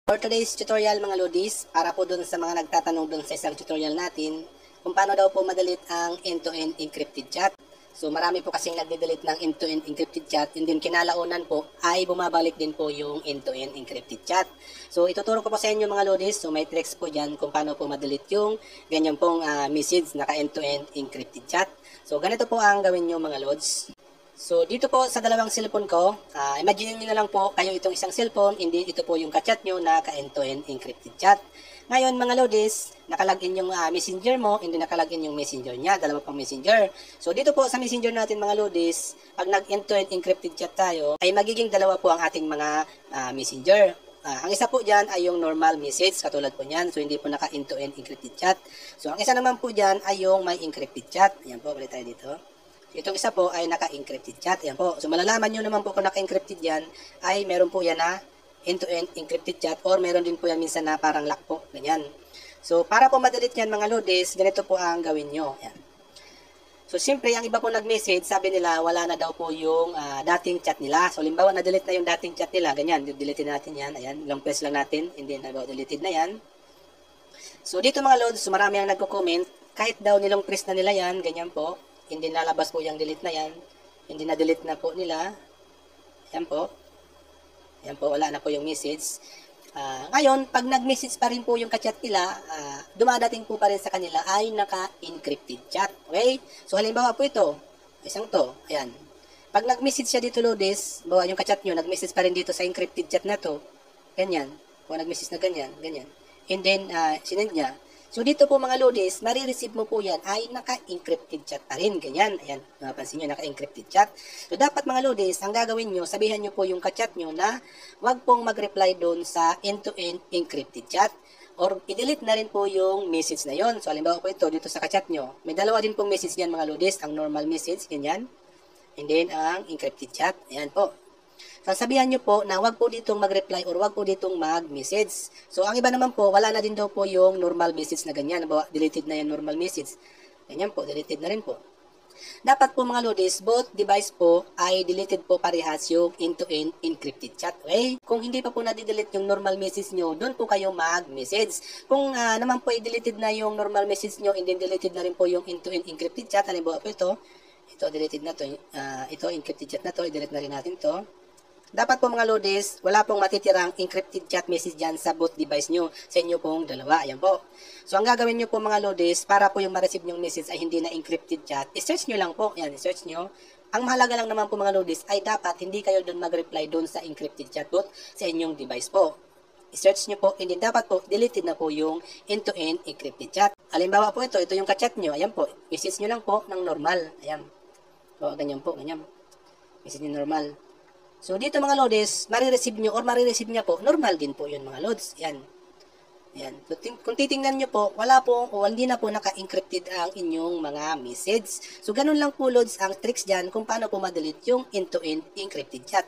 For today's tutorial mga lodis, para po dun sa mga nagtatanong dun sa isang tutorial natin, kung paano daw po ma-delete ang end-to-end encrypted chat. So marami po kasing nagde-delete ng end-to-end encrypted chat, and then kinalaunan po ay bumabalik din po yung end-to-end encrypted chat. So ituturo ko po sa inyo mga lodis, so may tricks po dyan kung paano po ma-delete yung ganyan pong message naka end-to-end encrypted chat. So ganito po ang gawin nyo mga lods. So, dito po sa dalawang cellphone ko, imagine nyo na lang po kayo itong isang cellphone, hindi ito po yung ka-chat nyo na ka-end-to-end encrypted chat. Ngayon mga lodis, nakalagin yung messenger mo, hindi nakalagin yung messenger niya, dalawa pang messenger. So, dito po sa messenger natin mga lodis, pag nag-end-to-end encrypted chat tayo, ay magiging dalawa po ang ating mga messenger. Ang isa po dyan ay yung normal message, katulad po niyan, so hindi po naka-end-to-end encrypted chat. So, ang isa naman po dyan ay yung may encrypted chat. Ayan po, balik tayo dito. Itong isa po ay naka-encrypted chat. Ayan po. So, malalaman nyo naman po kung naka-encrypted yan, ay meron po yan na end-to-end encrypted chat, or meron din po yan minsan na parang lock po. Ganyan. So, para po ma-delete yan mga lodis, ganito po ang gawin nyo. Ayan. So, siyempre, ang iba po nag-message, sabi nila, wala na daw po yung dating chat nila. So, limbawa, na-delete na yung dating chat nila. Ganyan. Delete natin yan. Ayan. Long press lang natin. And then, deleted na yan. So, dito mga lods, so marami ang nagko-comment. Kahit daw nilong press na nila yan, ganyan po. Hindi nalabas po yung delete na yan. Hindi na-delete na po nila. Yan po. Yan po, wala na po yung message. Ngayon, pag nag-message pa rin po yung ka-chat nila, dumadating po pa rin sa kanila ay naka-encrypted chat. Okay? So, halimbawa po ito. Isang to. Ayan. Pag nag-message siya dito, lodis, bawa yung ka-chat nyo, nag-message pa rin dito sa encrypted chat na to. Ganyan. Kung nag-message na ganyan, ganyan. And then, sinend niya. So, dito po mga lodis, marireceive mo po yan ay naka-encrypted chat pa rin. Ganyan. Ayan. Napansin nyo, naka-encrypted chat. So, dapat mga lodis, ang gagawin nyo, sabihan nyo po yung ka-chat nyo na wag pong mag-reply doon sa end-to-end encrypted chat. Or, i-delete na rin po yung message na yon. So, halimbawa po ito, dito sa ka-chat nyo. May dalawa din pong message yan mga lodis. Ang normal message, ganyan. And then, ang encrypted chat. Ayan po. So, sabihan nyo po na wag po ditong mag-reply or wag po ditong mag-message. So, ang iba naman po, wala na din daw po yung normal message na ganyan. Deleted na yung normal message. Ganyan po, deleted na rin po. Dapat po mga lodis, both device po ay deleted po parehas yung end-to-end encrypted chat. Okay? Kung hindi pa po na-delete yung normal message nyo, doon po kayo mag-message. Kung naman po i-deleted na yung normal message nyo and then deleted na rin po yung end-to-end encrypted chat, halimbawa po ito deleted na to, ito encrypted chat na to, i-delete na rin natin to. Dapat po mga lodis, wala pong matitirang encrypted chat message dyan sa both device nyo, sa inyo pong dalawa. Ayan po. So, ang gagawin nyo po mga lodis, para po yung ma-receive nyong message ay hindi na encrypted chat, i-search nyo lang po. Ayan, i-search nyo. Ang mahalaga lang naman po mga lodis ay dapat hindi kayo doon mag-reply doon sa encrypted chat bot sa inyong device po. I-search nyo po, and then dapat po, deleted na po yung end-to-end encrypted chat. Halimbawa po ito yung ka-chat nyo. Ayan po, message nyo lang po ng normal. Ayan. O, ganyan po, ganyan. Message nyo normal. So, dito mga lods, marireceive nyo or marireceive niya po, normal din po yun mga lods. Yan. Yan. So, kung titingnan nyo po, wala po, o hindi na po naka-encrypted ang inyong mga message. So, ganun lang po lods ang tricks dyan kung paano po ma-delete yung end-to-end encrypted chat.